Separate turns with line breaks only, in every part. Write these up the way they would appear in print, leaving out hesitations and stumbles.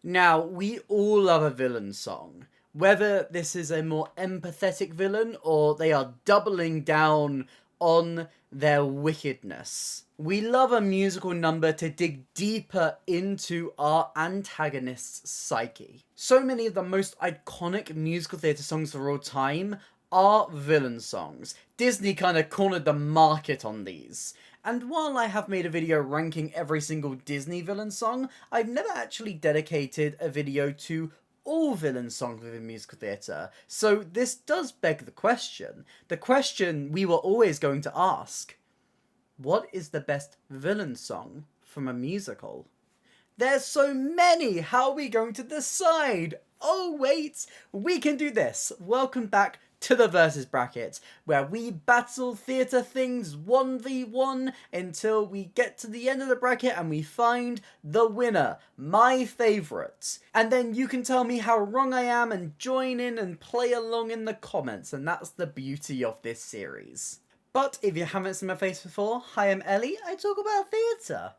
Now, we all love a villain song. Whether this is a more empathetic villain or they are doubling down on their wickedness. We love a musical number to dig deeper into our antagonist's psyche. So many of the most iconic musical theatre songs of all time are villain songs. Disney kind of cornered the market on these. And while I have made a video ranking every single Disney villain song, I've never actually dedicated a video to all villain songs within musical theatre. So this does beg the question we were always going to ask. What is the best villain song from a musical? There's so many! How are we going to decide? Oh wait, we can do this! Welcome back to the Versus Bracket, where we battle theatre things 1v1 until we get to the end of the bracket and we find the winner, my favourite. And then you can tell me how wrong I am and join in and play along in the comments, and that's the beauty of this series. But if you haven't seen my face before, hi, I'm Ellie, I talk about theatre.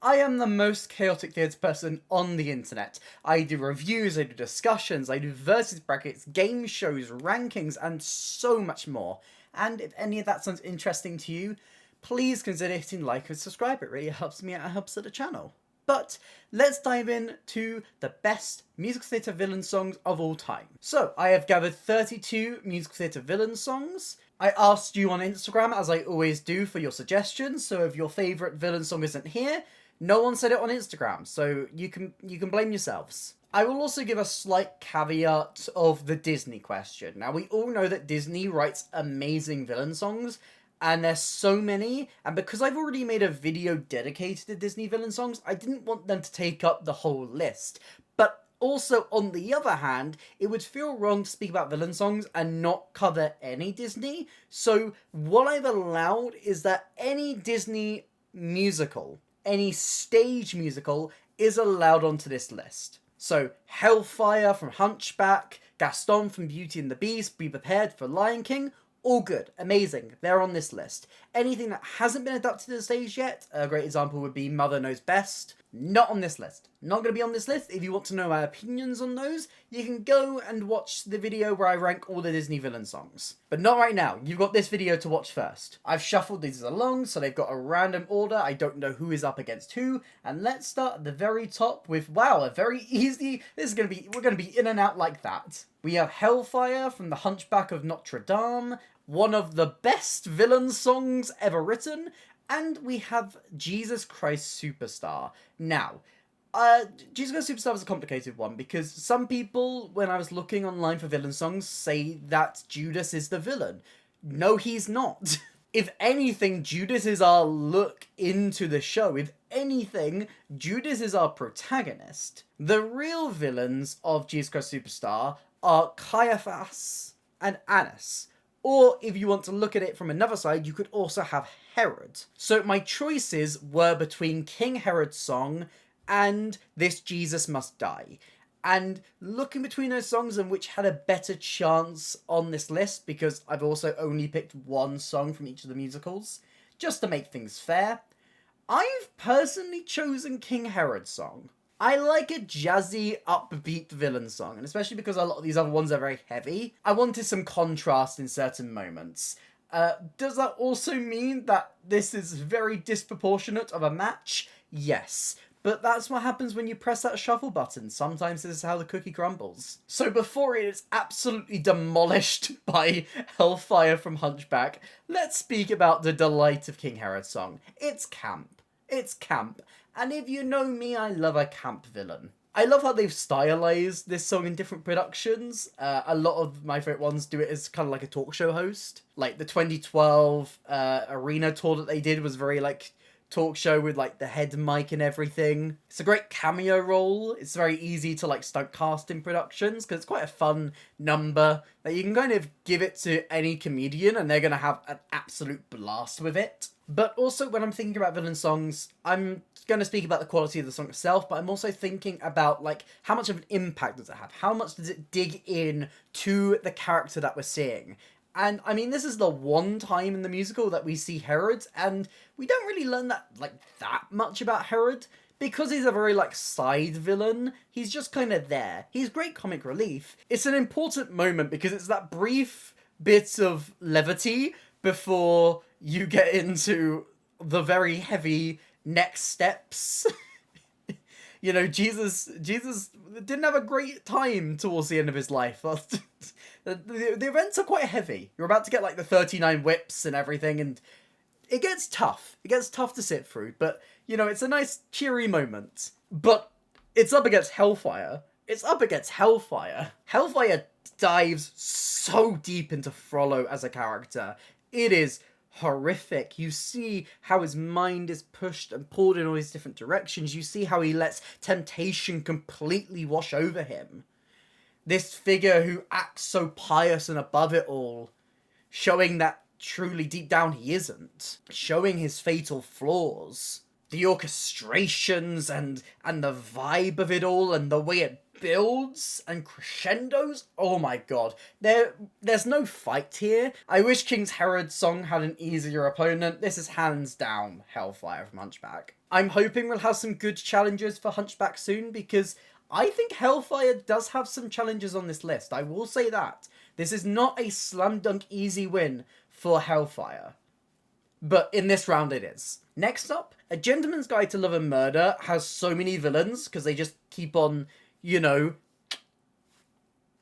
I am the most chaotic theatre person on the internet. I do reviews, I do discussions, I do versus brackets, game shows, rankings, and so much more. And if any of that sounds interesting to you, please consider hitting like and subscribe. It really helps me out, it helps the channel. But let's dive in to the best musical theatre villain songs of all time. So, I have gathered 32 musical theatre villain songs. I asked you on Instagram, as I always do, for your suggestions, so if your favourite villain song isn't here, no one said it on Instagram, so you can blame yourselves. I will also give a slight caveat of the Disney question. Now, we all know that Disney writes amazing villain songs, and there's so many, and because I've already made a video dedicated to Disney villain songs, I didn't want them to take up the whole list. But also, on the other hand, it would feel wrong to speak about villain songs and not cover any Disney, so what I've allowed is that any Disney musical, any stage musical, is allowed onto this list. So, Hellfire from Hunchback, Gaston from Beauty and the Beast, Be Prepared for Lion King, all good, amazing, they're on this list. Anything that hasn't been adapted to the stage yet, a great example would be Mother Knows Best, not on this list. Not going to be on this list. If you want to know my opinions on those, you can go and watch the video where I rank all the Disney villain songs. But not right now, you've got this video to watch first. I've shuffled these along, so they've got a random order, I don't know who is up against who, and let's start at the very top with, wow, a very easy, we're going to be in and out like that. We have Hellfire from The Hunchback of Notre Dame, one of the best villain songs ever written, and we have Jesus Christ Superstar. Now, Jesus Christ Superstar was a complicated one, because some people, when I was looking online for villain songs, say that Judas is the villain. No, he's not. If anything, Judas is our look into the show. If anything, Judas is our protagonist. The real villains of Jesus Christ Superstar are Caiaphas and Annas. Or, if you want to look at it from another side, you could also have Herod. So my choices were between King Herod's song and This Jesus Must Die. And looking between those songs and which had a better chance on this list, because I've also only picked one song from each of the musicals, just to make things fair, I've personally chosen King Herod's song. I like a jazzy, upbeat villain song, and especially because a lot of these other ones are very heavy, I wanted some contrast in certain moments. Does that also mean that this is very disproportionate of a match? Yes. But that's what happens when you press that shuffle button. Sometimes this is how the cookie crumbles. So before it is absolutely demolished by Hellfire from Hunchback, let's speak about the delight of King Herod's song. It's camp. It's camp. And if you know me, I love a camp villain. I love how they've stylized this song in different productions. A lot of my favourite ones do it as kind of like a talk show host. Like the 2012 arena tour that they did was very like talk show with like the head mic and everything. It's a great cameo role. It's very easy to like stunt cast in productions because it's quite a fun number that you can kind of give it to any comedian and they're going to have an absolute blast with it. But also when I'm thinking about villain songs, I'm going to speak about the quality of the song itself, but I'm also thinking about like how much of an impact does it have? How much does it dig in to the character that we're seeing? And, I mean, this is the one time in the musical that we see Herod, and we don't really learn that much about Herod, because he's a very, like, side villain, he's just kind of there. He's great comic relief. It's an important moment because it's that brief bit of levity before you get into the very heavy next steps. You know, Jesus didn't have a great time towards the end of his life. The events are quite heavy. You're about to get, like, the 39 whips and everything, and it gets tough. It gets tough to sit through, but, you know, it's a nice, cheery moment. But it's up against Hellfire. It's up against Hellfire. Hellfire dives so deep into Frollo as a character. It is horrific. You see how his mind is pushed and pulled in all these different directions. You see how he lets temptation completely wash over him. This figure who acts so pious and above it all, showing that truly deep down he isn't, showing his fatal flaws. The orchestrations and the vibe of it all and the way it builds and crescendos. Oh my god. There's no fight here. I wish King's Herod's song had an easier opponent. This is hands down Hellfire from Hunchback. I'm hoping we'll have some good challenges for Hunchback soon, because I think Hellfire does have some challenges on this list. I will say that. This is not a slam dunk easy win for Hellfire. But in this round it is. Next up, A Gentleman's Guide to Love and Murder has so many villains, because they just keep on, you know.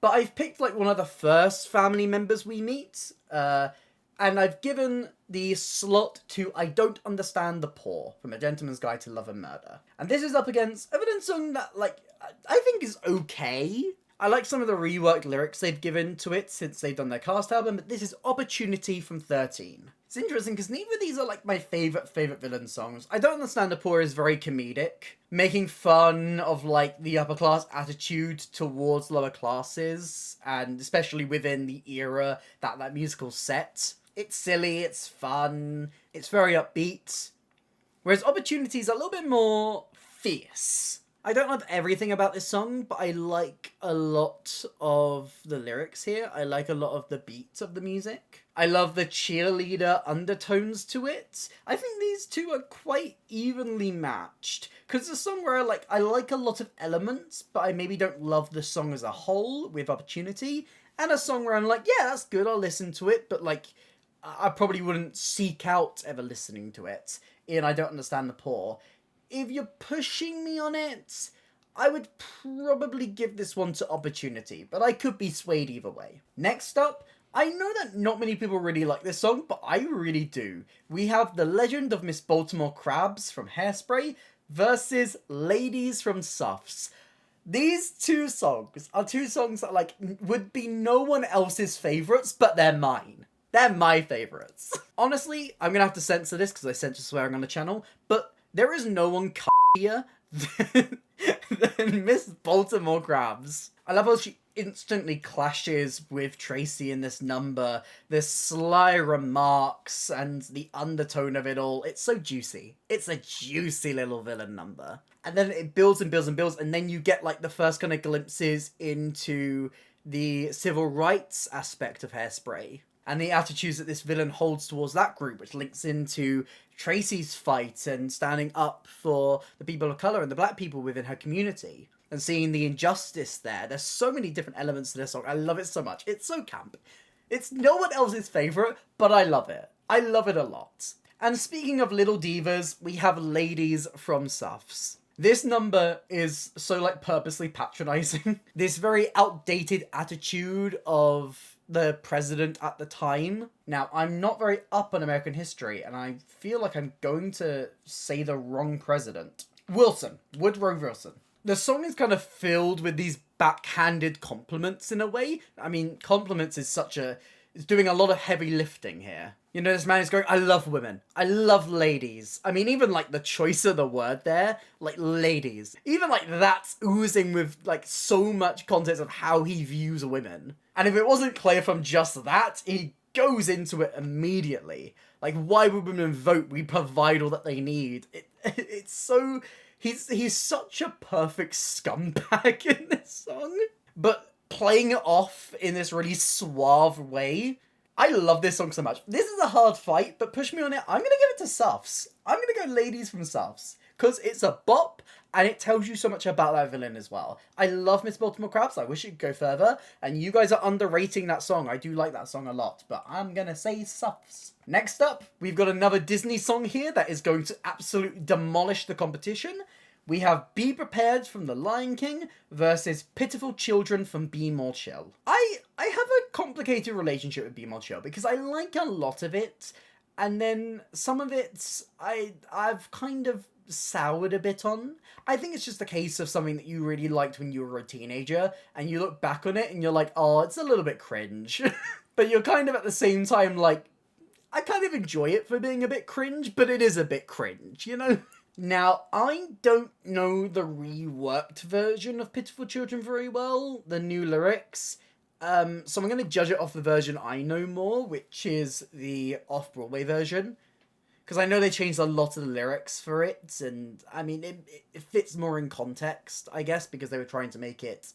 But I've picked, like, one of the first family members we meet, and I've given the slot to I Don't Understand the Poor from A Gentleman's Guide to Love and Murder. And this is up against a villain song that, like, I think is okay. I like some of the reworked lyrics they've given to it since they've done their cast album, but this is Opportunity from 13. It's interesting because neither of these are, like, my favourite villain songs. I Don't Understand the Poor is very comedic, making fun of, like, the upper class attitude towards lower classes, and especially within the era that musical set. It's silly, it's fun, it's very upbeat. Whereas Opportunity is a little bit more fierce. I don't love everything about this song, but I like a lot of the lyrics here. I like a lot of the beats of the music. I love the cheerleader undertones to it. I think these two are quite evenly matched. Because it's a song where I like a lot of elements, but I maybe don't love the song as a whole with Opportunity. And a song where I'm like, yeah, that's good, I'll listen to it, but, like, I probably wouldn't seek out ever listening to it in I Don't Understand the Poor. If you're pushing me on it, I would probably give this one to Opportunity, but I could be swayed either way. Next up, I know that not many people really like this song, but I really do. We have The Legend of Miss Baltimore Crabs from Hairspray versus Ladies from Suffs. These two songs are two songs that, like, would be no one else's favourites, but they're mine. They're my favourites. Honestly, I'm gonna have to censor this because I censor swearing on the channel, but there is no one c***ier than Miss Baltimore Crabs. I love how she instantly clashes with Tracy in this number. The sly remarks and the undertone of it all. It's so juicy. It's a juicy little villain number. And then it builds and builds and builds, and then you get, like, the first kind of glimpses into the civil rights aspect of Hairspray. And the attitudes that this villain holds towards that group, which links into Tracy's fight and standing up for the people of colour and the black people within her community. And seeing the injustice there. There's so many different elements to this song. I love it so much. It's so camp. It's no one else's favourite, but I love it. I love it a lot. And speaking of little divas, we have Ladies from Suffs. This number is so, like, purposely patronising. This very outdated attitude of the president at the time. Now, I'm not very up on American history, and I feel like I'm going to say the wrong president. Woodrow Wilson. The song is kind of filled with these backhanded compliments in a way. I mean, compliments is it's doing a lot of heavy lifting here. You know, this man is going, I love women. I love ladies. I mean, even, like, the choice of the word there, like, ladies. Even, like, that's oozing with, like, so much context of how he views women. And if it wasn't clear from just that, he goes into it immediately. Like, why would women vote? We provide all that they need. It's so... He's such a perfect scumbag in this song. But playing it off in this really suave way... I love this song so much. This is a hard fight, but push me on it. I'm going to give it to Suffs. I'm going to go Ladies from Suffs. because it's a bop, and it tells you so much about that villain as well. I love Miss Baltimore Crabs. I wish it could go further, and you guys are underrating that song. I do like that song a lot, but I'm gonna say suffs. Next up, we've got another Disney song here that is going to absolutely demolish the competition. We have Be Prepared from The Lion King versus Pitiful Children from Be More Chill. I have a complicated relationship with Be More Chill because I like a lot of it, and then some of it I've kind of soured a bit on. I think it's just a case of something that you really liked when you were a teenager, and you look back on it and you're like, oh, it's a little bit cringe. But you're kind of at the same time like, I kind of enjoy it for being a bit cringe, but it is a bit cringe, you know? Now, I don't know the reworked version of Pitiful Children very well, the new lyrics, so I'm going to judge it off the version I know more, which is the off-Broadway version, because I know they changed a lot of the lyrics for it, and, I mean, it fits more in context, I guess, because they were trying to make it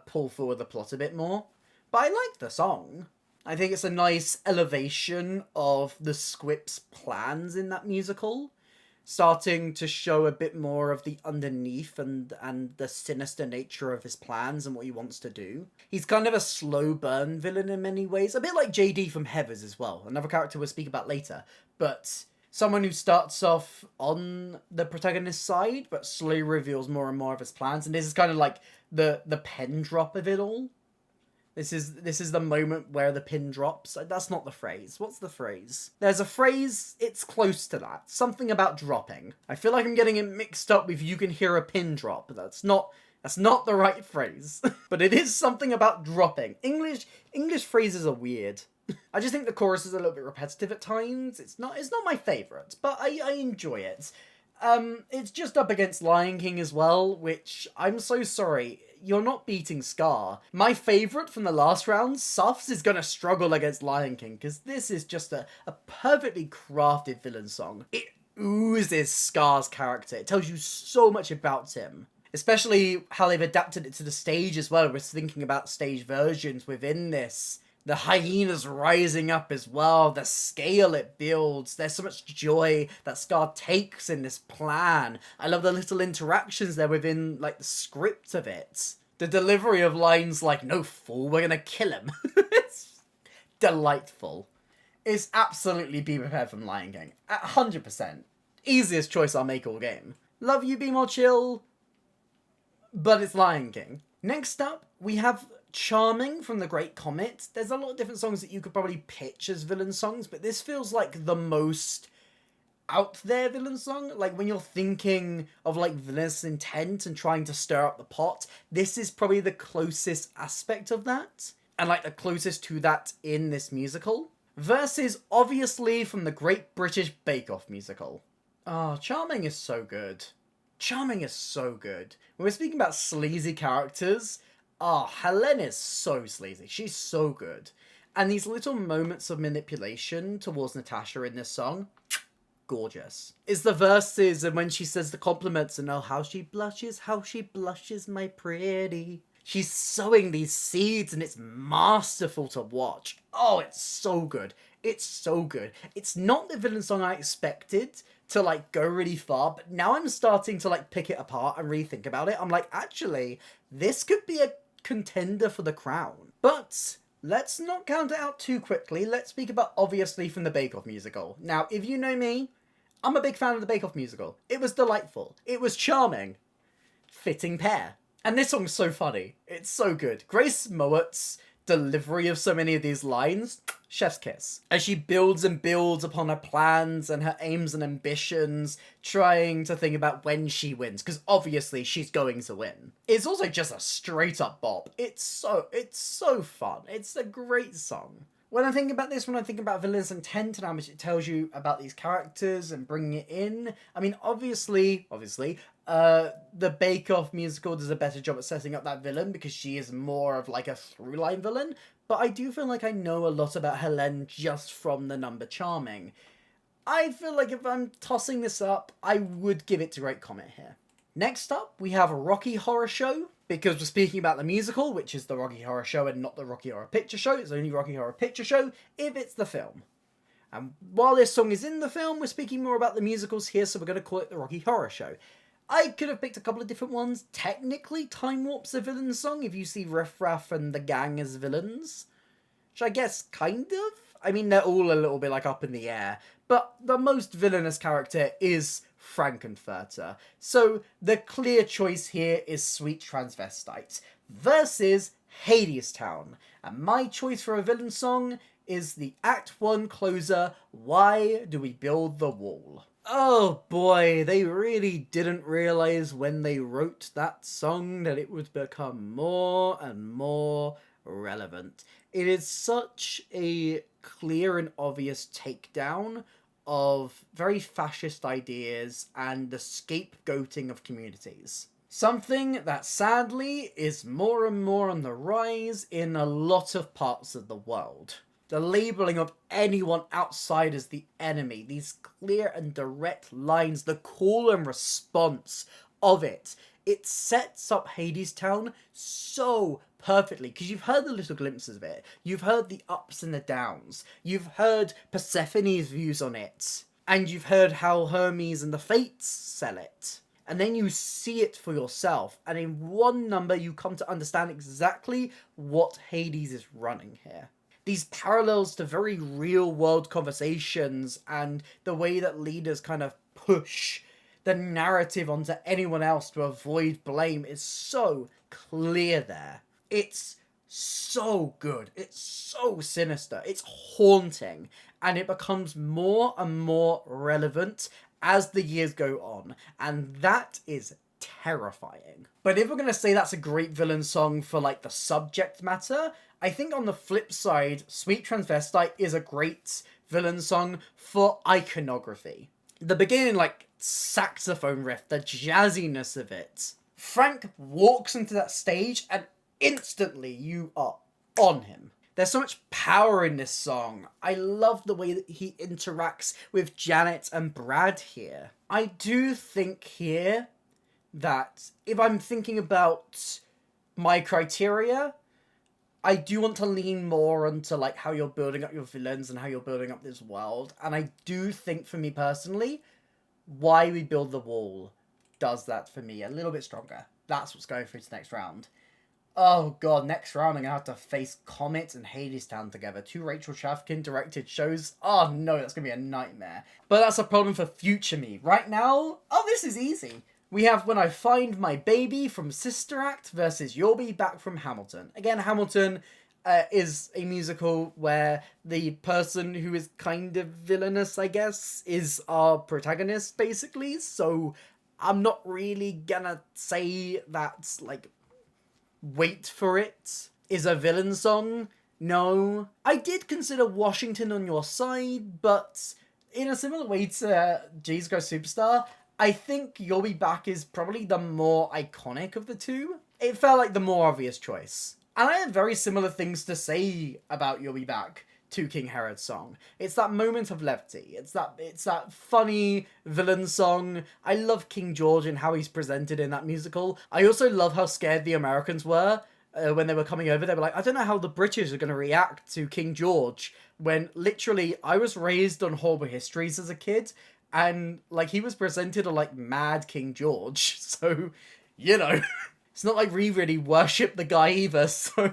pull forward the plot a bit more, but I like the song. I think it's a nice elevation of the Squip's plans in that musical, starting to show a bit more of the underneath and the sinister nature of his plans and what he wants to do. He's kind of a slow burn villain in many ways, a bit like JD from Heathers as well, another character we'll speak about later, but someone who starts off on the protagonist's side, but slowly reveals more and more of his plans, and this is kind of like the pen drop of it all. This is the moment where the pin drops. That's not the phrase. What's the phrase? There's a phrase, it's close to that. Something about dropping. I feel like I'm getting it mixed up with you can hear a pin drop. That's not the right phrase. But it is something about dropping. English phrases are weird. I just think the chorus is a little bit repetitive at times. It's not my favourite, but I enjoy it. It's just up against Lion King as well, which, I'm so sorry, you're not beating Scar. My favourite from the last round, Suffs, is gonna struggle against Lion King, because this is just a perfectly crafted villain song. It oozes Scar's character. It tells you so much about him. Especially how they've adapted it to the stage as well. We're thinking about stage versions within this. The hyenas rising up as well, the scale it builds, there's so much joy that Scar takes in this plan. I love the little interactions there within, like, the script of it. The delivery of lines like, no fool, we're gonna kill him. It's delightful. It's absolutely Be Prepared from Lion King. 100%. Easiest choice I'll make all game. Love you, Be More Chill, but it's Lion King. Next up, we have Charming from The Great Comet. There's a lot of different songs that you could probably pitch as villain songs, but this feels like the most out there villain song. Like, when you're thinking of, like, villainous intent and trying to stir up the pot, this is probably the closest aspect of that, and, like, the closest to that in this musical. Versus, obviously, from the Great British Bake Off musical. Oh, Charming is so good. Charming is so good. When we're speaking about sleazy characters, Helen is so sleazy. She's so good. And these little moments of manipulation towards Natasha in this song, gorgeous. It's the verses and when she says the compliments and how she blushes, my pretty. She's sowing these seeds and it's masterful to watch. Oh, it's so good. It's so good. It's not the villain song I expected to, like, go really far, but now I'm starting to, like, pick it apart and really think about it. I'm like, actually, this could be a contender for the crown. But let's not count it out too quickly. Let's speak about obviously from the Bake Off musical. Now, if you know me, I'm a big fan of the Bake Off musical. It was delightful. It was charming. Fitting pair. And this song's so funny. It's so good. Grace Mowatt's delivery of so many of these lines, chef's kiss. As she builds and builds upon her plans and her aims and ambitions, trying to think about when she wins, because obviously she's going to win. It's also just a straight up bop. It's so fun. It's a great song. When I think about this, when I think about villainous intent and how much it tells you about these characters and bringing it in, I mean, obviously, the Bake Off musical does a better job at setting up that villain because she is more of like a through-line villain, but I do feel like I know a lot about Helene just from the number Charming. I feel like if I'm tossing this up, I would give it to Great Comet here. Next up, we have Rocky Horror Show, because we're speaking about the musical, which is the Rocky Horror Show and not the Rocky Horror Picture Show. It's only Rocky Horror Picture Show if it's the film. And while this song is in the film, we're speaking more about the musicals here, so we're going to call it the Rocky Horror Show. I could have picked a couple of different ones. Technically, Time Warp's a villain song if you see Riff Raff and the gang as villains. Which I guess kind of. I mean, they're all a little bit like up in the air. But the most villainous character is Frankenfurter. So the clear choice here is Sweet Transvestite versus Hadestown. And my choice for a villain song is the Act 1 closer, Why Do We Build the Wall? Oh boy, they really didn't realise when they wrote that song that it would become more and more relevant. It is such a clear and obvious takedown of very fascist ideas and the scapegoating of communities. Something that sadly is more and more on the rise in a lot of parts of the world. The labelling of anyone outside as the enemy, these clear and direct lines, the call and response of it. It sets up Hadestown so perfectly, because you've heard the little glimpses of it. You've heard the ups and the downs. You've heard Persephone's views on it. And you've heard how Hermes and the Fates sell it. And then you see it for yourself. And in one number, you come to understand exactly what Hades is running here. These parallels to very real-world conversations and the way that leaders kind of push the narrative onto anyone else to avoid blame is so clear there. It's so good. It's so sinister. It's haunting. And it becomes more and more relevant as the years go on. And that is terrifying. But if we're going to say that's a great villain song for, like, the subject matter, I think on the flip side, Sweet Transvestite is a great villain song for iconography. The beginning, like, saxophone riff, the jazziness of it. Frank walks into that stage and instantly you are on him. There's so much power in this song. I love the way that he interacts with Janet and Brad here. I do think here that if I'm thinking about my criteria, I do want to lean more onto, like, how you're building up your villains and how you're building up this world. And I do think, for me personally, Why We Build the Wall does that for me a little bit stronger. That's what's going through to the next round. Oh god, next round I'm going to have to face Comet and Hadestown together. Two Rachel Chafkin directed shows. Oh no, that's going to be a nightmare. But that's a problem for future me. Right now, oh, this is easy. We have When I Find My Baby from Sister Act versus You'll Be Back from Hamilton. Again, Hamilton is a musical where the person who is kind of villainous, I guess, is our protagonist, basically. So I'm not really gonna say that, like, Wait for It is a villain song. No. I did consider Washington on Your Side, but in a similar way to Jesus Go Superstar, I think You'll Be Back is probably the more iconic of the two. It felt like the more obvious choice. And I had very similar things to say about You'll Be Back to King Herod's song. It's that moment of levity. It's that funny villain song. I love King George and how he's presented in that musical. I also love how scared the Americans were when they were coming over. They were like, I don't know how the British are going to react to King George, when literally I was raised on horrible histories as a kid. And, like, he was presented as, like, mad King George. So, you know, it's not like we really worship the guy either, so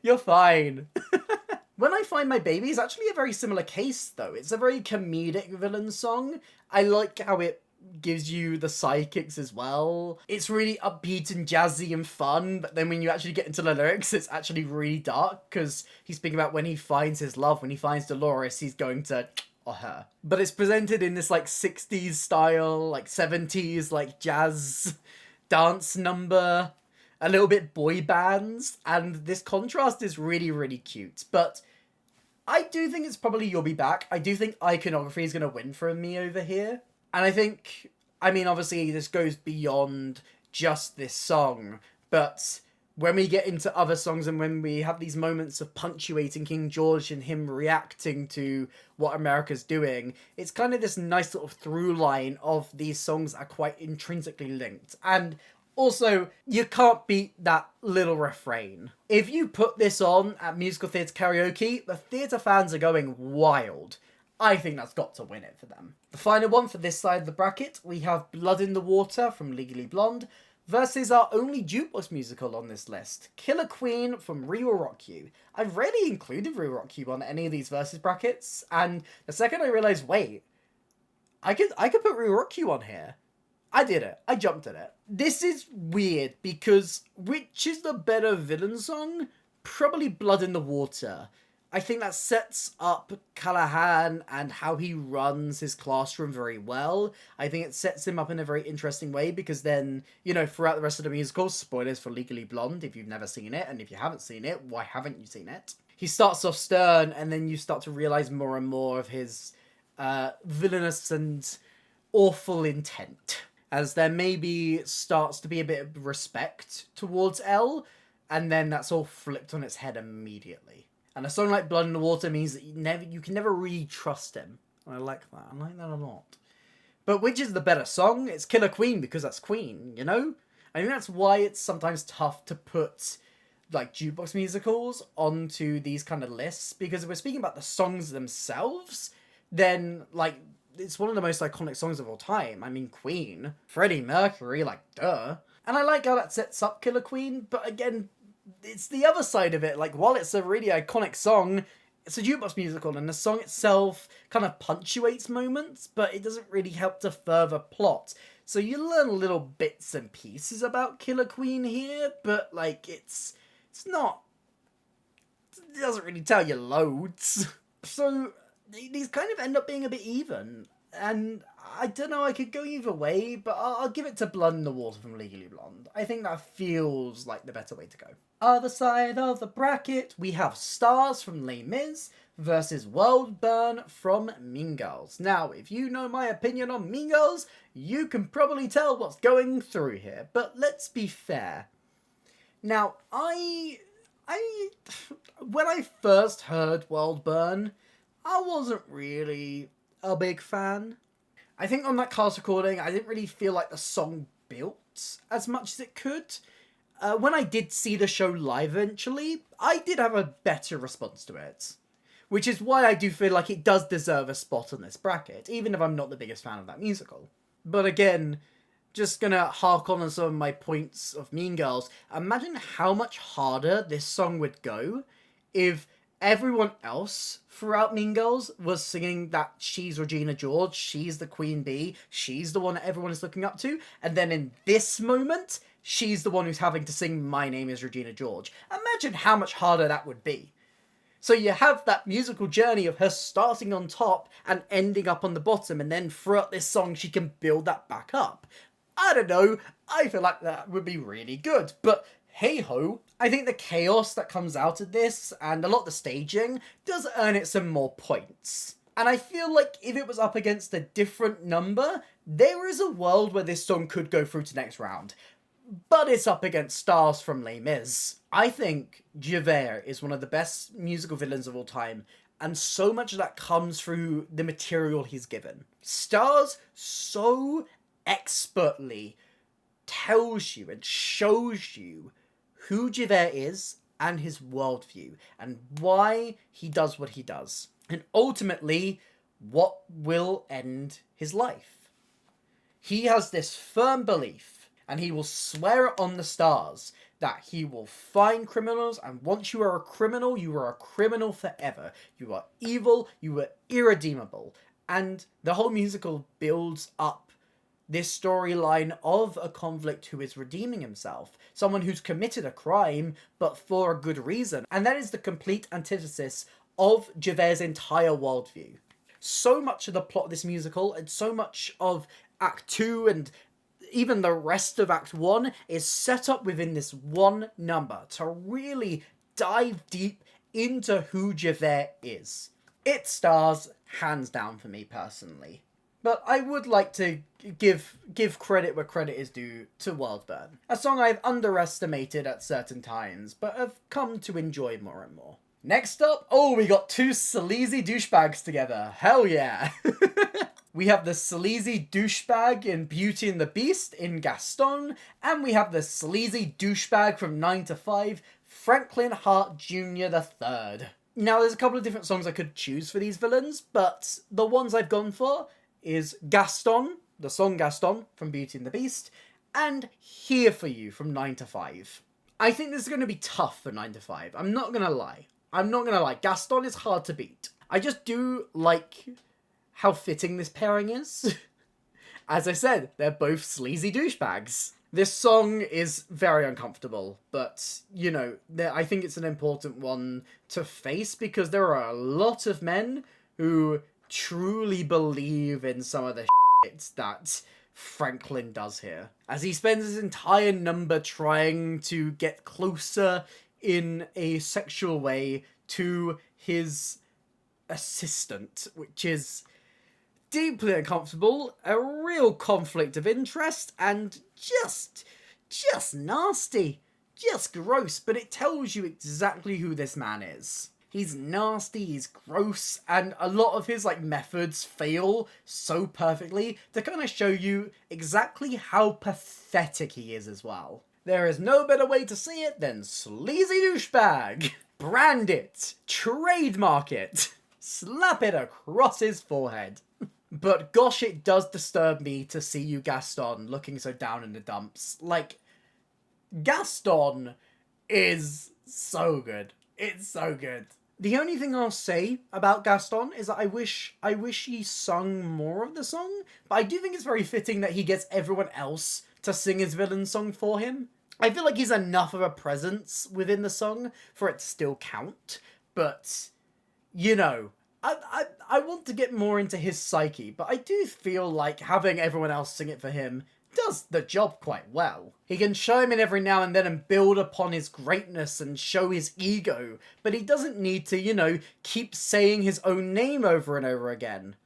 you're fine. When I Find My Baby is actually a very similar case, though. It's a very comedic villain song. I like how it gives you the sidekicks as well. It's really upbeat and jazzy and fun, but then when you actually get into the lyrics, it's actually really dark, because he's speaking about when he finds his love, when he finds Dolores, he's going to... or her. But it's presented in this, like, 60s style, like, 70s, like, jazz dance number, a little bit boy bands, and this contrast is really, really cute. But I do think it's probably You'll Be Back. I do think iconography is going to win for me over here. And I think, I mean, obviously this goes beyond just this song, but when we get into other songs and when we have these moments of punctuating King George and him reacting to what America's doing, it's kind of this nice little through line of these songs are quite intrinsically linked. And Also, you can't beat that little refrain. If you put this on at musical theatre karaoke, the theatre fans are going wild. I think that's got to win it for them. The final one for this side of the bracket, we have Blood in the Water from Legally Blonde versus our only jukebox musical on this list, Killer Queen from We Will Rock You. I've rarely included We Will Rock You on any of these versus brackets, and the second I realised, wait, I could put We Will Rock You on here. I did it. I jumped at it. This is weird because which is the better villain song? Probably Blood in the Water. I think that sets up Callahan and how he runs his classroom very well. I think it sets him up in a very interesting way because then, you know, throughout the rest of the musical, spoilers for Legally Blonde if you've never seen it, and if you haven't seen it, why haven't you seen it? He starts off stern and then you start to realise more and more of his villainous and awful intent. As there maybe starts to be a bit of respect towards Elle, and then that's all flipped on its head immediately. And a song like Blood in the Water means that you can never really trust him. I like that. I like that a lot. But which is the better song? It's Killer Queen because that's Queen, you know? I think that's why it's sometimes tough to put like jukebox musicals onto these kind of lists, because if we're speaking about the songs themselves, then like it's one of the most iconic songs of all time. I mean, Queen, Freddie Mercury, like, duh. And I like how that sets up Killer Queen, but again, it's the other side of it. Like, while it's a really iconic song, it's a jukebox musical, and the song itself kind of punctuates moments, but it doesn't really help to further plot. So you learn little bits and pieces about Killer Queen here, but, like, it's not... It doesn't really tell you loads. So these kind of end up being a bit even, and I don't know, I could go either way, but I'll give it to Blood in the Water from Legally Blonde. I think that feels like the better way to go. Other side of the bracket, we have Stars from Les Mis versus World Burn from Mean Girls. Now, if you know my opinion on Mean Girls, you can probably tell what's going through here, but let's be fair. Now, when I first heard World Burn, I wasn't really a big fan. I think on that cast recording, I didn't really feel like the song built as much as it could. When I did see the show live eventually, I did have a better response to it. Which is why I do feel like it does deserve a spot on this bracket, even if I'm not the biggest fan of that musical. But again, just gonna hark on some of my points of Mean Girls. Imagine how much harder this song would go if everyone else throughout Mean Girls was singing that she's Regina George, she's the Queen Bee, she's the one that everyone is looking up to, and then in this moment, she's the one who's having to sing My Name is Regina George. Imagine how much harder that would be. So you have that musical journey of her starting on top and ending up on the bottom, and then throughout this song she can build that back up. I don't know, I feel like that would be really good, but hey-ho, I think the chaos that comes out of this, and a lot of the staging, does earn it some more points. And I feel like if it was up against a different number, there is a world where this song could go through to next round. But it's up against Stars from Les Mis. I think Javert is one of the best musical villains of all time, and so much of that comes through the material he's given. Stars so expertly tells you and shows you who Javert is and his worldview, and why he does what he does, and ultimately what will end his life. He has this firm belief, and he will swear it on the stars, that he will find criminals, and once you are a criminal forever. You are evil, you are irredeemable. And the whole musical builds up this storyline of a convict who is redeeming himself. Someone who's committed a crime, but for a good reason. And that is the complete antithesis of Javert's entire worldview. So much of the plot of this musical, and so much of Act 2 and even the rest of Act 1 is set up within this one number to really dive deep into who Javert is. It stars hands down for me personally. But I would like to give credit where credit is due to World Burn. A song I've underestimated at certain times, but have come to enjoy more and more. Next up, we got two sleazy douchebags together. Hell yeah! We have the sleazy douchebag in Beauty and the Beast in Gaston, and we have the sleazy douchebag from 9 to 5, Franklin Hart Jr. the Third. Now, there's a couple of different songs I could choose for these villains, but the ones I've gone for is Gaston, the song Gaston from Beauty and the Beast, and Here For You from 9 to 5. I think this is going to be tough for 9 to 5. I'm not going to lie. Gaston is hard to beat. I just do like how fitting this pairing is. As I said, they're both sleazy douchebags. This song is very uncomfortable, but, you know, I think it's an important one to face because there are a lot of men who truly believe in some of the shit that Franklin does here. As he spends his entire number trying to get closer in a sexual way to his assistant, which is deeply uncomfortable, a real conflict of interest, and just nasty. Just gross, but it tells you exactly who this man is. He's nasty, he's gross, and a lot of his, methods fail so perfectly to kind of show you exactly how pathetic he is as well. There is no better way to see it than sleazy douchebag. Brand it, trademark it, slap it across his forehead. But gosh, it does disturb me to see you, Gaston, looking so down in the dumps. Gaston is so good. It's so good. The only thing I'll say about Gaston is that I wish he sung more of the song, but I do think it's very fitting that he gets everyone else to sing his villain song for him. I feel like he's enough of a presence within the song for it to still count, but, you know, I want to get more into his psyche, but I do feel like having everyone else sing it for him does the job quite well. He can chime in every now and then and build upon his greatness and show his ego, but he doesn't need to, you know, keep saying his own name over and over again.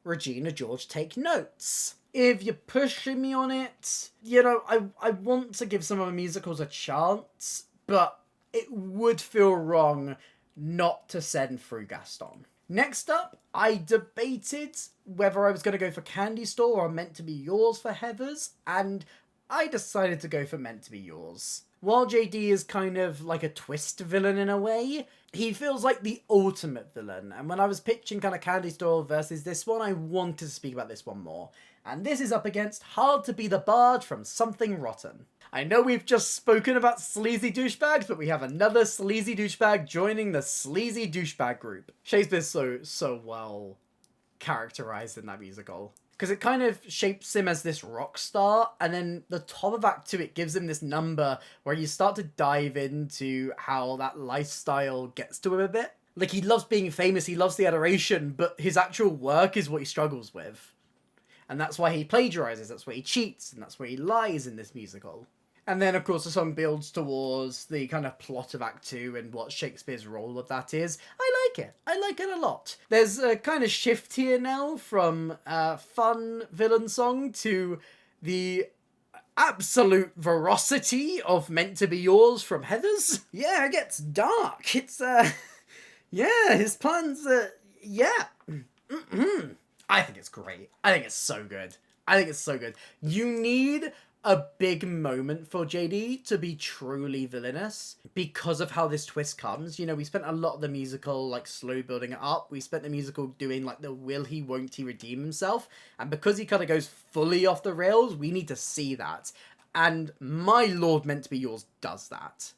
Regina George, take notes. If you're pushing me on it, you know, I want to give some of the musicals a chance, but it would feel wrong not to send through Gaston. Next up, I debated whether I was going to go for Candy Store or Meant to Be Yours for Heathers, and I decided to go for Meant to Be Yours. While JD is kind of like a twist villain in a way, he feels like the ultimate villain, and when I was pitching kind of Candy Store versus this one, I wanted to speak about this one more. And this is up against Hard to Be the Bard from Something Rotten. I know we've just spoken about sleazy douchebags, but we have another sleazy douchebag joining the sleazy douchebag group. Shakespeare's so well characterized in that musical. Because it kind of shapes him as this rock star, and then the top of Act 2, it gives him this number where you start to dive into how that lifestyle gets to him a bit. Like, he loves being famous, he loves the adoration, but his actual work is what he struggles with. And that's why he plagiarizes, that's why he cheats, and that's why he lies in this musical. And then, of course, the song builds towards the kind of plot of Act 2 and what Shakespeare's role of that is. I like it. I like it a lot. There's a kind of shift here now from fun villain song to the absolute veracity of Meant to Be Yours from Heathers. Yeah, it gets dark. It's, yeah, his plans, yeah. I think it's great. I think it's so good. You need a big moment for JD to be truly villainous because of how this twist comes. You know, we spent a lot of the musical, slow building it up. We spent the musical doing, the will he, won't he redeem himself. And because he kind of goes fully off the rails, we need to see that. And my lord, Meant to Be Yours does that.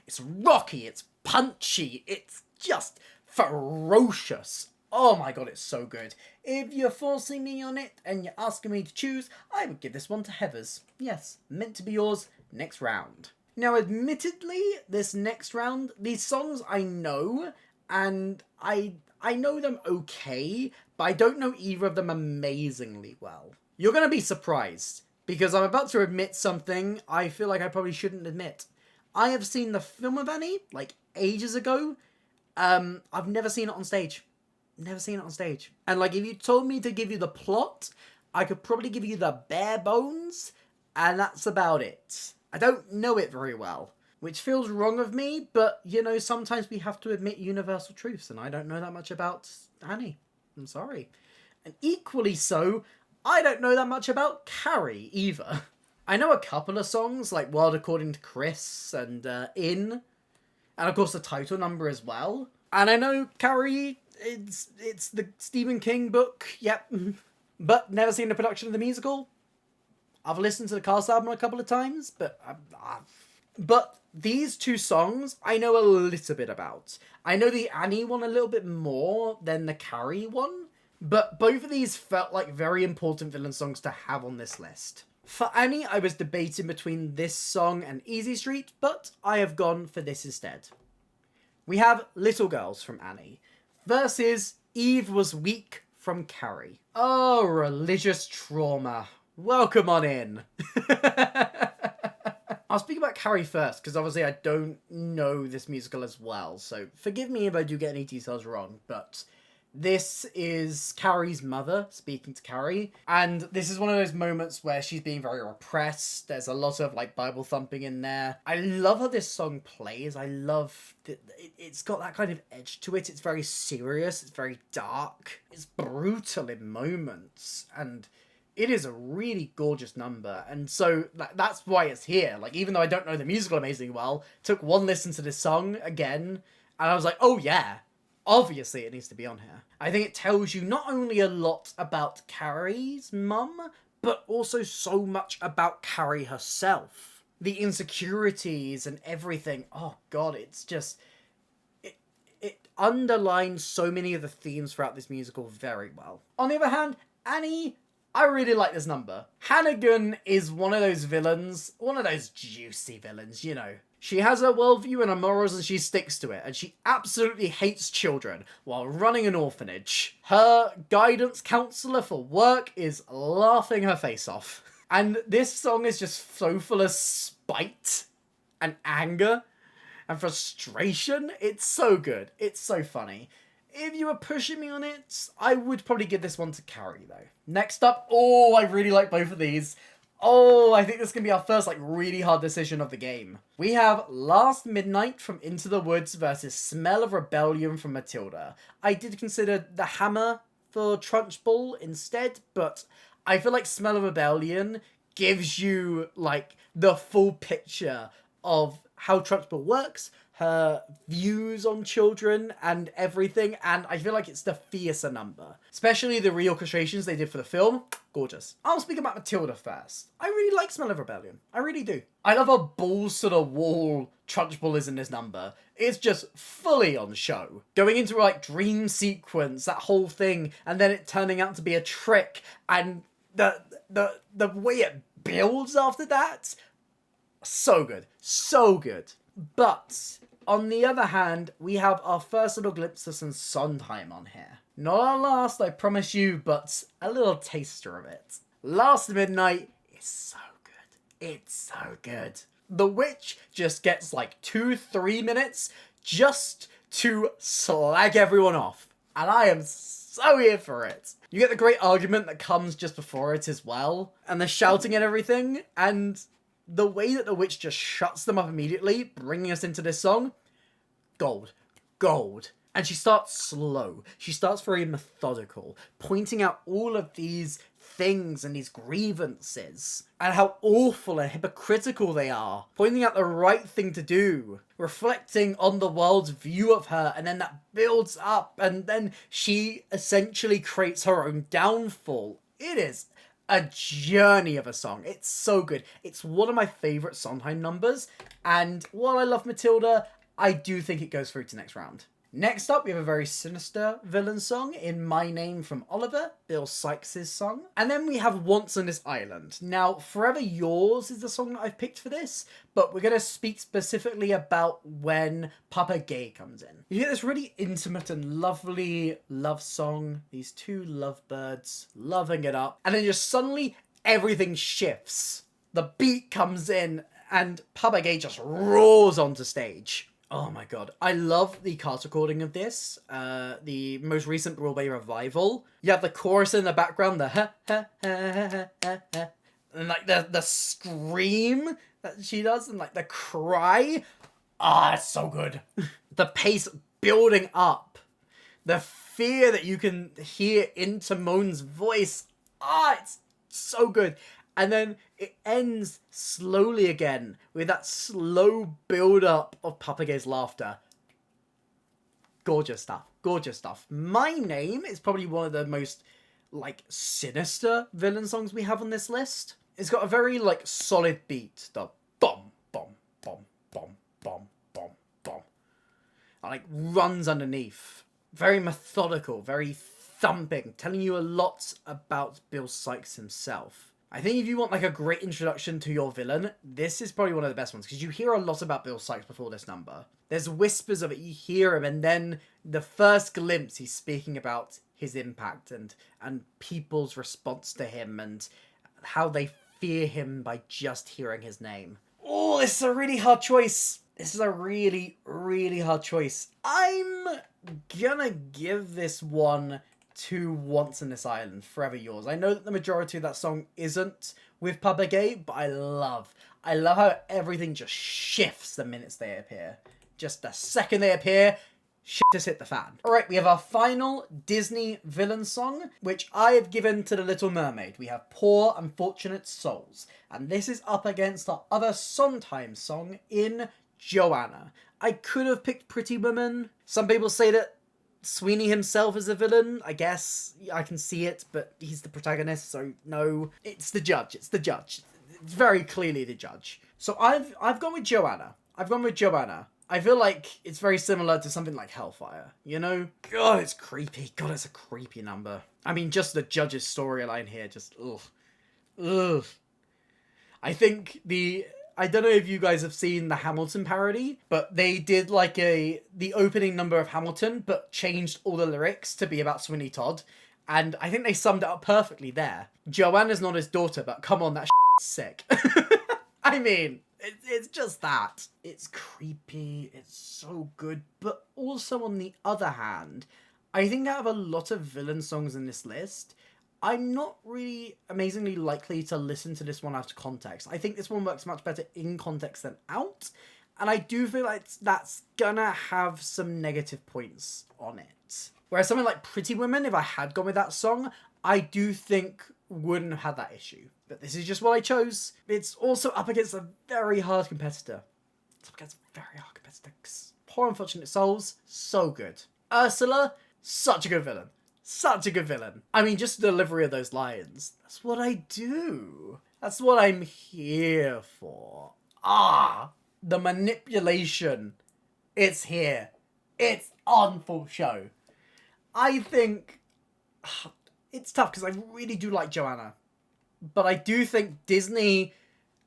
It's rocky, it's punchy, it's just ferocious. Oh my god, it's so good. If you're forcing me on it and you're asking me to choose, I would give this one to Heathers. Yes, Meant to Be Yours, next round. Now, admittedly, this next round, these songs I know, and I know them okay, but I don't know either of them amazingly well. You're going to be surprised, because I'm about to admit something I feel like I probably shouldn't admit. I have seen the film of Annie, ages ago. I've never seen it on stage. Never seen it on stage. And if you told me to give you the plot, I could probably give you the bare bones, and that's about it. I don't know it very well, which feels wrong of me, but, sometimes we have to admit universal truths, and I don't know that much about Annie. I'm sorry. And equally so, I don't know that much about Carrie either. I know a couple of songs, like World According to Chris and In, and of course the title number as well. And I know Carrie, it's the Stephen King book, yep. But never seen the production of the musical. I've listened to the cast album a couple of times, but these two songs I know a little bit about. I know the Annie one a little bit more than the Carrie one, but both of these felt like very important villain songs to have on this list. For Annie, I was debating between this song and Easy Street, but I have gone for this instead. We have Little Girls from Annie versus Eve Was Weak from Carrie. Oh, religious trauma. Welcome on in. I'll speak about Carrie first, because obviously I don't know this musical as well, so forgive me if I do get any details wrong, but this is Carrie's mother speaking to Carrie, and this is one of those moments where she's being very repressed. There's a lot of, like, Bible thumping in there. I love how this song plays. I love that it's got that kind of edge to it. It's very serious. It's very dark. It's brutal in moments, and it is a really gorgeous number, and so that's why it's here. Like, even though I don't know the musical amazingly well, took one listen to this song again, and I was like, oh yeah, obviously it needs to be on here. I think it tells you not only a lot about Carrie's mum, but also so much about Carrie herself. The insecurities and everything. Oh god, it's just... It underlines so many of the themes throughout this musical very well. On the other hand, Annie, I really like this number. Hannigan is one of those villains, one of those juicy villains, you know. She has her worldview and her morals and she sticks to it, and she absolutely hates children while running an orphanage. Her guidance counsellor for work is laughing her face off. And this song is just so full of spite and anger and frustration. It's so good. It's so funny. If you were pushing me on it, I would probably give this one to Carrie, though. Next up, oh, I really like both of these. Oh, I think this can be our first, like, really hard decision of the game. We have Last Midnight from Into the Woods versus Smell of Rebellion from Matilda. I did consider The Hammer for Trunchbull instead, but I feel like Smell of Rebellion gives you, like, the full picture of how Trunchbull works, her views on children and everything, and I feel like it's the fiercer number. Especially the reorchestrations they did for the film. Gorgeous. I'll speak about Matilda first. I really like Smell of Rebellion. I really do. I love how balls to the wall Trunchbull is in this number. It's just fully on show. Going into like dream sequence, that whole thing, and then it turning out to be a trick, and the way it builds after that, so good. So good. But on the other hand, we have our first little glimpse of some Sondheim on here. Not our last, I promise you, but a little taster of it. Last Midnight is so good. It's so good. The Witch just gets like 2-3 minutes just to slag everyone off. And I am so here for it. You get the great argument that comes just before it as well. And the shouting and everything. And the way that the Witch just shuts them up immediately, bringing us into this song, gold. Gold. And she starts slow. She starts very methodical, pointing out all of these things and these grievances, and how awful and hypocritical they are, pointing out the right thing to do, reflecting on the world's view of her, and then that builds up, and then she essentially creates her own downfall. It is a journey of a song. It's so good. It's one of my favourite Sondheim numbers, and while I love Matilda, I do think it goes through to next round. Next up, we have a very sinister villain song in My Name from Oliver, Bill Sykes' song. And then we have Once on This Island. Now, Forever Yours is the song that I've picked for this, but we're going to speak specifically about when Papa Gay comes in. You get this really intimate and lovely love song, these two lovebirds loving it up, and then just suddenly everything shifts. The beat comes in, and Papa Gay just roars onto stage. Oh my god. I love the cast recording of this. The most recent Broadway revival. You have the chorus in the background, the ha ha ha ha ha ha. And like the scream that she does and like the cry. Ah, it's so good. The pace building up. The fear that you can hear in Timon's voice. It's so good. And then it ends slowly again with that slow build-up of Papagay's laughter. Gorgeous stuff. Gorgeous stuff. My Name is probably one of the most, like, sinister villain songs we have on this list. It's got a very, like, solid beat. The bom, bom, bom, bom, bom, bom, bom. And, like, runs underneath. Very methodical, very thumping, telling you a lot about Bill Sikes himself. I think if you want, like, a great introduction to your villain, this is probably one of the best ones, because you hear a lot about Bill Sikes before this number. There's whispers of it, you hear him, and then the first glimpse, he's speaking about his impact and people's response to him and how they fear him by just hearing his name. Oh, this is a really hard choice. This is a really, really hard choice. I'm gonna give this one to Once in This Island, Forever Yours. I know that the majority of that song isn't with Papagay, but I love how everything just shifts the minutes they appear. Just the second they appear, shit just hit the fan. Alright, we have our final Disney villain song, which I have given to The Little Mermaid. We have Poor Unfortunate Souls, and this is up against our other Sondheim song in Joanna. I could have picked Pretty Woman. Some people say that Sweeney himself is a villain. I guess I can see it, but he's the protagonist, so no. It's the judge. It's the judge. It's very clearly the judge. So I've gone with Joanna. I feel like it's very similar to something like Hellfire, you know? God, it's creepy. God, it's a creepy number. I mean, just the judge's storyline here, just ugh. Ugh. I think I don't know if you guys have seen the Hamilton parody, but they did like the opening number of Hamilton, but changed all the lyrics to be about Sweeney Todd. And I think they summed it up perfectly there. Joanna's not his daughter, but come on, that shit's sick. I mean, it's just that. It's creepy, it's so good, but also on the other hand, I think out of a lot of villain songs in this list, I'm not really amazingly likely to listen to this one out of context. I think this one works much better in context than out, and I do feel like that's gonna have some negative points on it. Whereas something like Pretty Women, if I had gone with that song, I do think wouldn't have had that issue. But this is just what I chose. It's also up against a very hard competitor. Poor Unfortunate Souls, so good. Ursula, such a good villain. Such a good villain. I mean, just the delivery of those lines. That's what I do. That's what I'm here for. The manipulation. It's here. It's on full show. I think it's tough because I really do like Joanna. But I do think Disney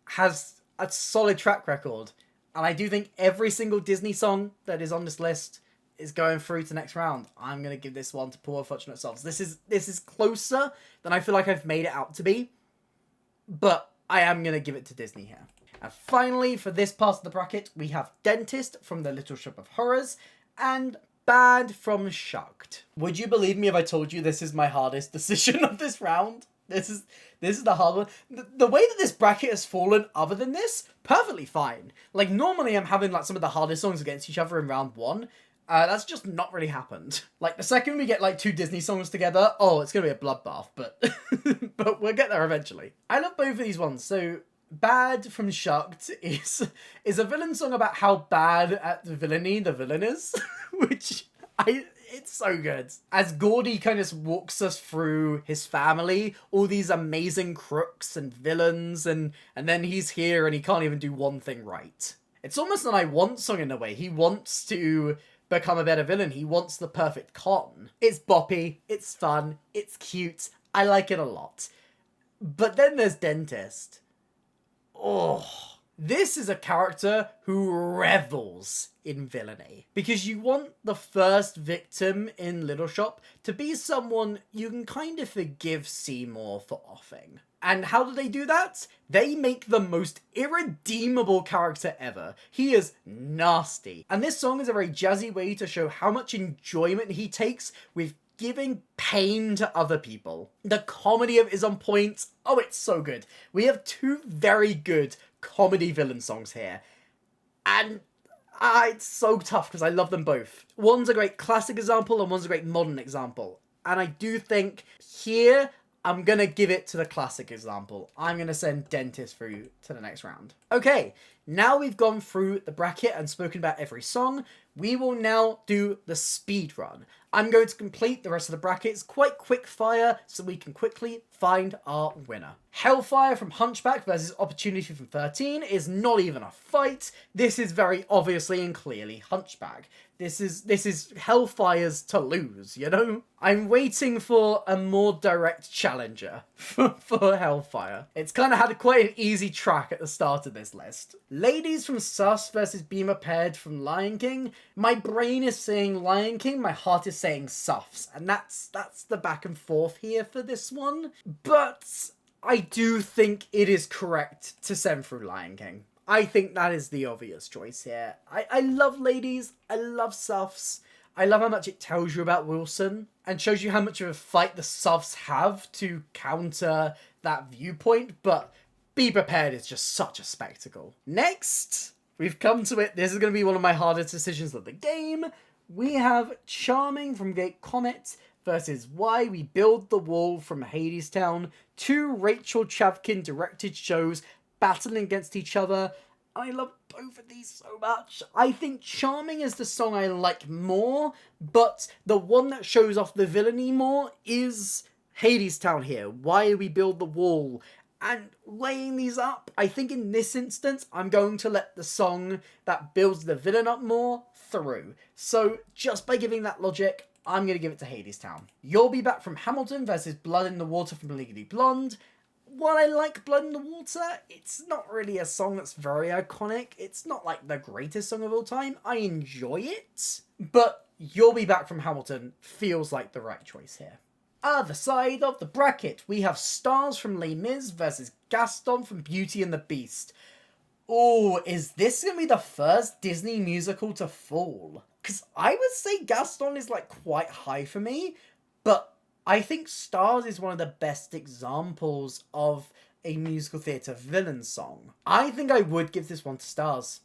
has a solid track record. And I do think every single Disney song that is on this list is going through to the next round. I'm going to give this one to Poor Unfortunate Souls. This is closer than I feel like I've made it out to be. But I am going to give it to Disney here. And finally, for this part of the bracket, we have Dentist from The Little Shop of Horrors and Bad from Shucked. Would you believe me if I told you this is my hardest decision of this round? This is the hard one. The way that this bracket has fallen, other than this, perfectly fine. Like, normally I'm having, like, some of the hardest songs against each other in round one. That's just not really happened. Like, the second we get, like, two Disney songs together, it's gonna be a bloodbath, but but we'll get there eventually. I love both of these ones. So, Bad from Shucked is a villain song about how bad at the villainy the villain is, which it's so good. As Gordy kind of walks us through his family, all these amazing crooks and villains, and then he's here and he can't even do one thing right. It's almost an I Want song in a way. He wants to become a better villain. He wants the perfect con. It's boppy, it's fun, it's cute, I like it a lot. But then there's Dentist. This is a character who revels in villainy. Because you want the first victim in Little Shop to be someone you can kind of forgive Seymour for offing. And how do they do that? They make the most irredeemable character ever. He is nasty. And this song is a very jazzy way to show how much enjoyment he takes with giving pain to other people. The comedy of it is on point. It's so good. We have two very good comedy villain songs here. And It's so tough because I love them both. One's a great classic example and one's a great modern example. And I do think here, I'm going to give it to the classic example. I'm going to send Dentist through to the next round. Okay, now we've gone through the bracket and spoken about every song. We will now do the speed run. I'm going to complete the rest of the brackets quite quick fire so we can quickly find our winner. Hellfire from Hunchback versus Opportunity from 13 is not even a fight. This is very obviously and clearly Hunchback. This is Hellfire's to lose, you know? I'm waiting for a more direct challenger for Hellfire. It's kind of had quite an easy track at the start of this list. Ladies from Sus versus Be Prepared from Lion King. My brain is saying Lion King, my heart is saying Suffs, and that's the back and forth here for this one. But I do think it is correct to send through Lion King. I think that is the obvious choice here. I love Ladies, I love Suffs. I love how much it tells you about Wilson and shows you how much of a fight the Suffs have to counter that viewpoint, but Be Prepared is just such a spectacle. Next, we've come to it. This is going to be one of my hardest decisions of the game. We have Charming from Gate Comet versus Why We Build the Wall from Hadestown. Two Rachel Chavkin directed shows battling against each other. I love both of these so much. I think Charming is the song I like more, but the one that shows off the villainy more is Hadestown here. Why We Build the Wall. And weighing these up, I think in this instance, I'm going to let the song that builds the villain up more through. So just by giving that logic, I'm going to give it to Hadestown. You'll Be Back from Hamilton versus Blood in the Water from Legally Blonde. While I like Blood in the Water, it's not really a song that's very iconic. It's not like the greatest song of all time. I enjoy it, but You'll Be Back from Hamilton feels like the right choice here. Other side of the bracket, we have Stars from Les Mis versus Gaston from Beauty and the Beast. Oh, is this going to be the first Disney musical to fall? Because I would say Gaston is like quite high for me, but I think Stars is one of the best examples of a musical theatre villain song. I think I would give this one to Stars.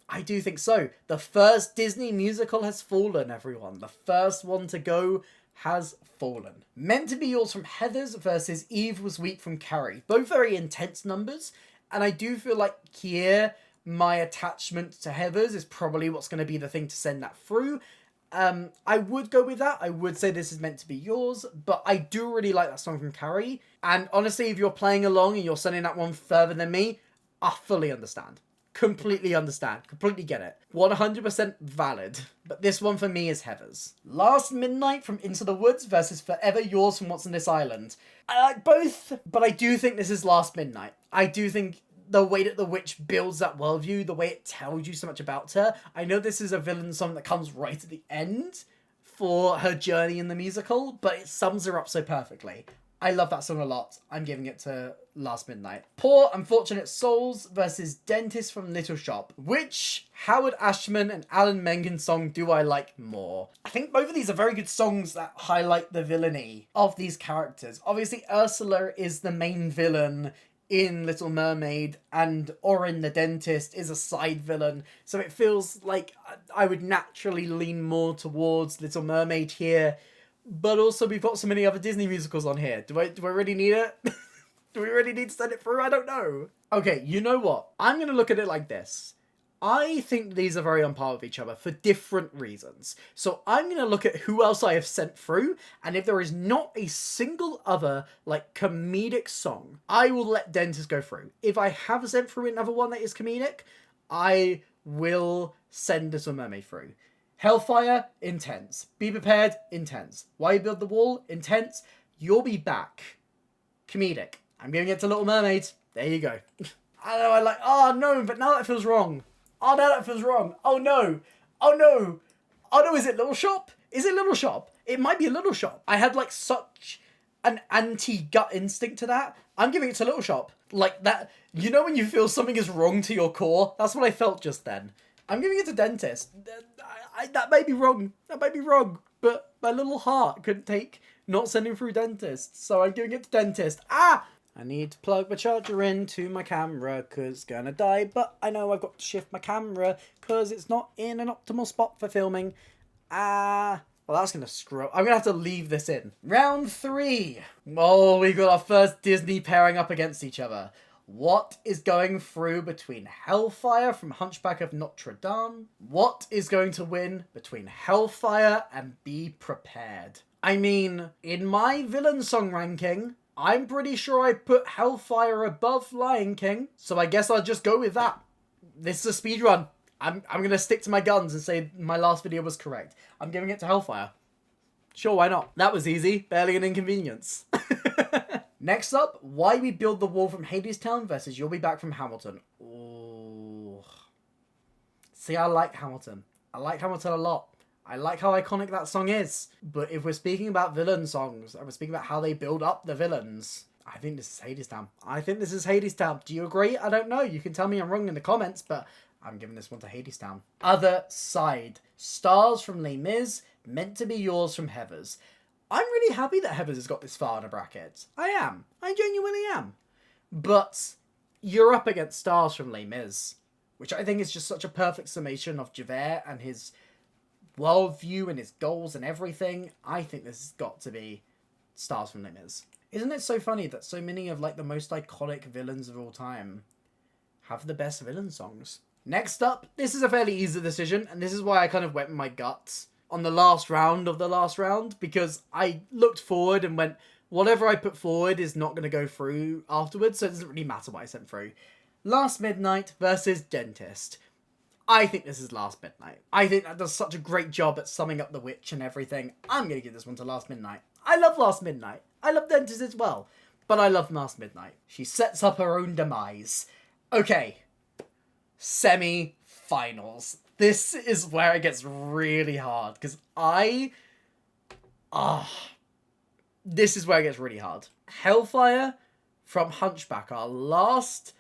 I do think so. The first Disney musical has fallen, everyone. The first one to go has fallen. Meant to Be Yours from Heathers versus Eve Was Weak from Carrie. Both very intense numbers, and I do feel like here my attachment to Heathers is probably what's going to be the thing to send that through. I would go with that. I would say this is Meant to Be Yours, but I do really like that song from Carrie. And honestly, if you're playing along and you're sending that one further than me, I fully understand. Completely understand. Completely get it. 100% valid. But this one for me is Heathers. Last Midnight from Into the Woods versus Forever Yours from What's on This Island. I like both, but I do think this is Last Midnight. I do think the way that the witch builds that worldview, the way it tells you so much about her. I know this is a villain song that comes right at the end for her journey in the musical, but it sums her up so perfectly. I love that song a lot. I'm giving it to Last Midnight. Poor Unfortunate Souls versus Dentist from Little Shop. Which Howard Ashman and Alan Menken song do I like more? I think both of these are very good songs that highlight the villainy of these characters. Obviously, Ursula is the main villain in Little Mermaid, and Orin the dentist is a side villain, so it feels like I would naturally lean more towards Little Mermaid here, but also we've got so many other Disney musicals on here. Do I really need it? Do we really need to send it through? I don't know. Okay, you know what? I'm going to look at it like this. I think these are very on par with each other for different reasons. So I'm going to look at who else I have sent through, and if there is not a single other, like, comedic song, I will let Dentist go through. If I have sent through another one that is comedic, I will send Little Mermaid through. Hellfire, intense. Be Prepared, intense. Why You Build the Wall, intense. You'll Be Back, comedic. I'm giving it to Little Mermaid. There you go. I know, oh no, but now that feels wrong. Oh, now that feels wrong. Oh no. Oh no. Oh no, is it Little Shop? Is it Little Shop? It might be a Little Shop. I had like such an anti-gut instinct to that. I'm giving it to Little Shop. Like that, you know when you feel something is wrong to your core? That's what I felt just then. I'm giving it to Dentist. That may be wrong. That might be wrong. But my little heart couldn't take not sending through Dentist. So I'm giving it to Dentist. I need to plug my charger into my camera because it's gonna die, but I know I've got to shift my camera because it's not in an optimal spot for filming. Well, that's gonna screw up. I'm gonna have to leave this in. Round 3. Oh, we got our first Disney pairing up against each other. What is going through between Hellfire from Hunchback of Notre Dame? What is going to win between Hellfire and Be Prepared? I mean, in my villain song ranking, I'm pretty sure I put Hellfire above Lion King, so I guess I'll just go with that. This is a speedrun. I'm gonna stick to my guns and say my last video was correct. I'm giving it to Hellfire. Sure, why not? That was easy. Barely an inconvenience. Next up, Why We Build the Wall from Hadestown versus You'll Be Back from Hamilton. Ooh. See, I like Hamilton. I like Hamilton a lot. I like how iconic that song is. But if we're speaking about villain songs, and we're speaking about how they build up the villains, I think this is Hadestown. I think this is Hadestown. Do you agree? I don't know. You can tell me I'm wrong in the comments, but I'm giving this one to Hadestown. Other Side. Stars from Les Mis, Meant to Be Yours from Heathers. I'm really happy that Heathers has got this far in a bracket. I am. I genuinely am. But you're up against Stars from Les Mis, which I think is just such a perfect summation of Javert and his worldview and his goals and everything. I think this has got to be Stars from Les Mis. Isn't it so funny that so many of like the most iconic villains of all time have the best villain songs? Next up, this is a fairly easy decision, and this is why I kind of went with my guts on the last round of the last round, because I looked forward and went, whatever I put forward is not going to go through afterwards, so it doesn't really matter what I sent through. Last Midnight versus Dentist. I think this is Last Midnight. I think that does such a great job at summing up the witch and everything. I'm going to give this one to Last Midnight. I love Last Midnight. I love Dentist as well, but I love Last Midnight. She sets up her own demise. Okay. Semi-finals. This is where it gets really hard, because this is where it gets really hard. Hellfire from Hunchback, our last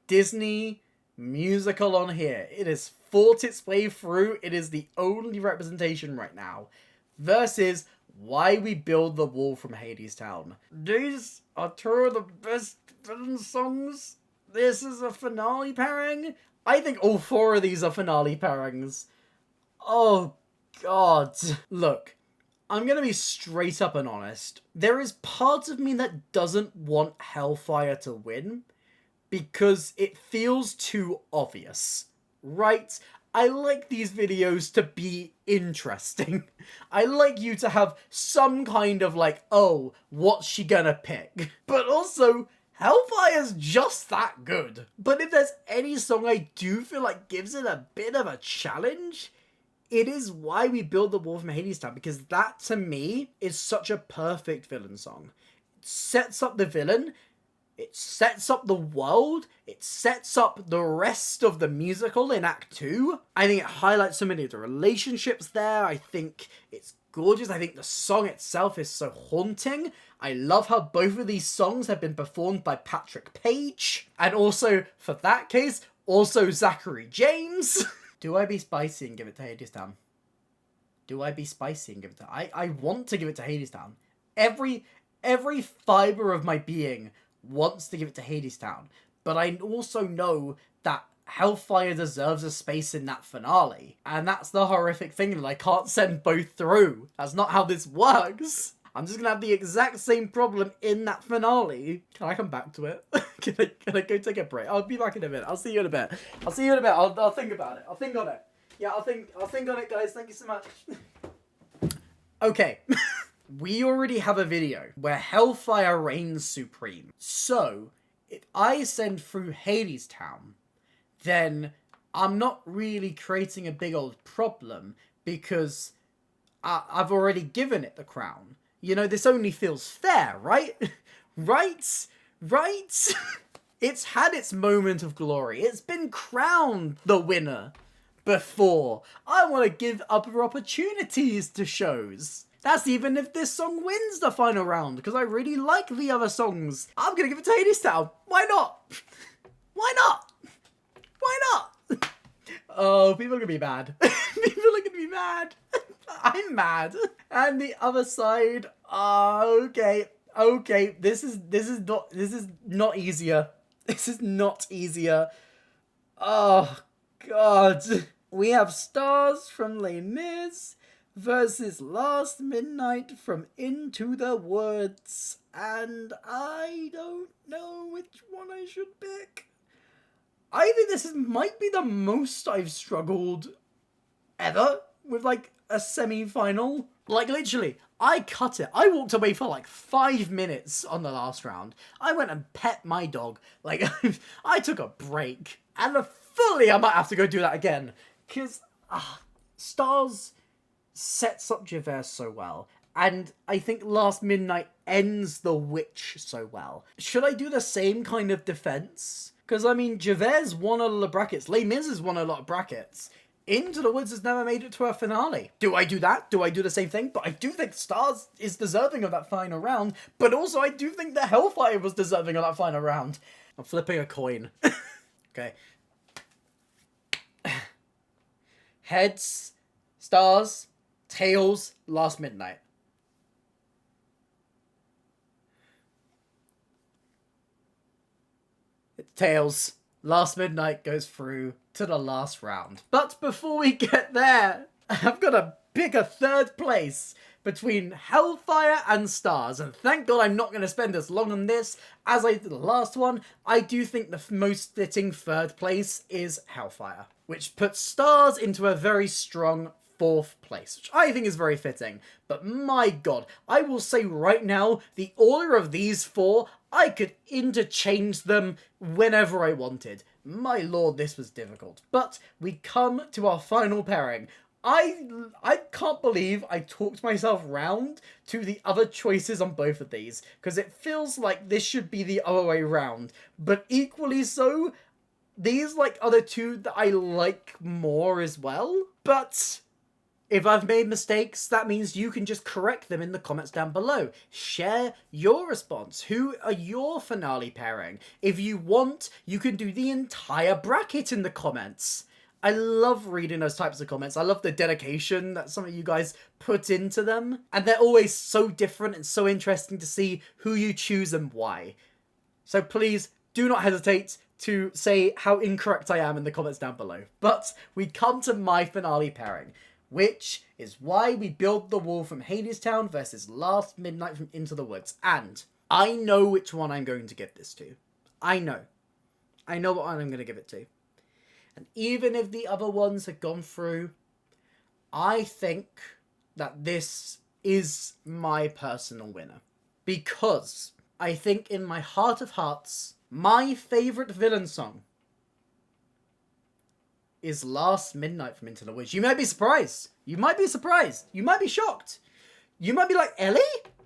Disney musical on here. It has fought its way through. It is the only representation right now. Versus Why We Build the Wall from Hadestown. These are two of the best villain songs. This is a finale pairing. I think all 4 of these are finale pairings. Oh, God. Look, I'm going to be straight up and honest. There is part of me that doesn't want Hellfire to win because it feels too obvious, right? I like these videos to be interesting. I like you to have some kind of like, oh, what's she gonna pick? But also, Hellfire's just that good. But if there's any song I do feel like gives it a bit of a challenge, it is Why We Build the Wall from Hadestown, because that, to me, is such a perfect villain song. It sets up the villain, it sets up the world, it sets up the rest of the musical in Act 2. I think it highlights so many of the relationships there. I think it's gorgeous. I think the song itself is so haunting. I love how both of these songs have been performed by Patrick Page. And also, for that case, also Zachary James. Do I be spicy and give it to Hadestown? Do I be spicy and give it to... I want to give it to Hadestown. Every fibre of my being wants to give it to Hadestown. But I also know that Hellfire deserves a space in that finale. And that's the horrific thing, that I can't send both through. That's not how this works. I'm just gonna have the exact same problem in that finale. Can I come back to it? Can I go take a break? I'll be back in a minute. I'll see you in a bit. I'll think about it. I'll think on it. Yeah, I'll think on it, guys. Thank you so much. Okay. We already have a video where Hellfire reigns supreme. So, if I send through Hadestown, then I'm not really creating a big old problem because I've already given it the crown. You know, this only feels fair, right? Right? It's had its moment of glory. It's been crowned the winner before. I want to give other opportunities to shows. That's even if this song wins the final round, because I really like the other songs. I'm going to give it to Hadestown. Why not? Why not? Why not? Oh, people are going to be mad. People are going to be mad. I'm mad. And the other side, okay. Okay, this is not easier. This is not easier. Oh God. We have Stars from Les Mis versus Last Midnight from Into the Woods. And I don't know which one I should pick. I think this might be the most I've struggled ever with, like, a semi-final. Like, literally, I cut it. I walked away for, like, 5 minutes on the last round. I went and pet my dog. Like, I took a break. And fully I might have to go do that again. Because Stars sets up Javert so well. And I think Last Midnight ends the witch so well. Should I do the same kind of defense? Because, I mean, Javert's won a lot of brackets. Les Mis has won a lot of brackets. Into the Woods has never made it to a finale. Do I do that? Do I do the same thing? But I do think Stars is deserving of that final round. But also, I do think that Hellfire was deserving of that final round. I'm flipping a coin. Okay. Heads, Stars, Tails, Last Midnight. It's Tails. Last Midnight goes through to the last round. But before we get there, I've got to pick a third place between Hellfire and Stars. And thank God I'm not going to spend as long on this as I did the last one. I do think the most fitting third place is Hellfire, which puts Stars into a very strong fourth place, which I think is very fitting. But my God, I will say right now, the order of these four, I could interchange them whenever I wanted. My Lord, this was difficult. But we come to our final pairing. I can't believe I talked myself round to the other choices on both of these, because it feels like this should be the other way round. But equally so, these are the two that I like more as well. But if I've made mistakes, that means you can just correct them in the comments down below. Share your response. Who are your finale pairing? If you want, you can do the entire bracket in the comments. I love reading those types of comments. I love the dedication that some of you guys put into them. And they're always so different and so interesting to see who you choose and why. So please do not hesitate to say how incorrect I am in the comments down below. But we come to my finale pairing, which is Why We Build the Wall from Hadestown versus Last Midnight from Into the Woods. And I know which one I'm going to give this to. I know what one I'm going to give it to. And even if the other ones have gone through, I think that this is my personal winner. Because I think in my heart of hearts, my favourite villain song is Last Midnight from Into the Woods. You might be surprised. You might be surprised. You might be shocked. You might be like, Ellie?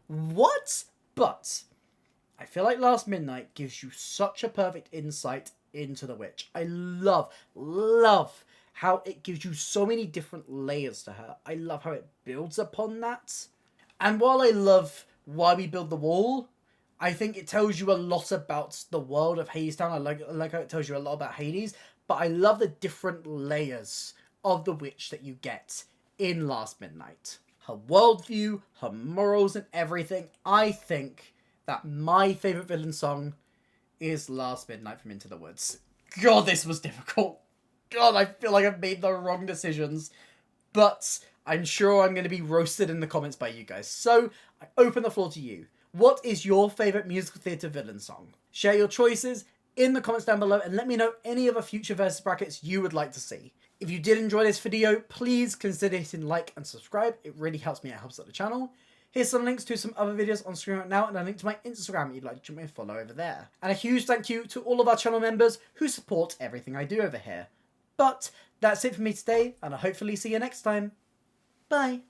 What? But I feel like Last Midnight gives you such a perfect insight into the witch. I love how it gives you so many different layers to her. I love how it builds upon that. And while I love Why We Build the Wall, I think it tells you a lot about the world of Hadestown. I like how it tells you a lot about Hades. But I love the different layers of the witch that you get in Last Midnight. Her worldview, her morals and everything. I think that my favourite villain song is Last Midnight from Into the Woods. God, this was difficult. God, I feel like I've made the wrong decisions. But I'm sure I'm going to be roasted in the comments by you guys. So, I open the floor to you. What is your favourite musical theatre villain song? Share your choices in the comments down below and let me know any other future versus brackets you would like to see. If you did enjoy this video, please consider hitting like and subscribe. It really helps me, it helps out the channel. Here's some links to some other videos on screen right now and a link to my Instagram if you'd like to jump in and follow over there. And a huge thank you to all of our channel members who support everything I do over here. But that's it for me today and I'll hopefully see you next time. Bye.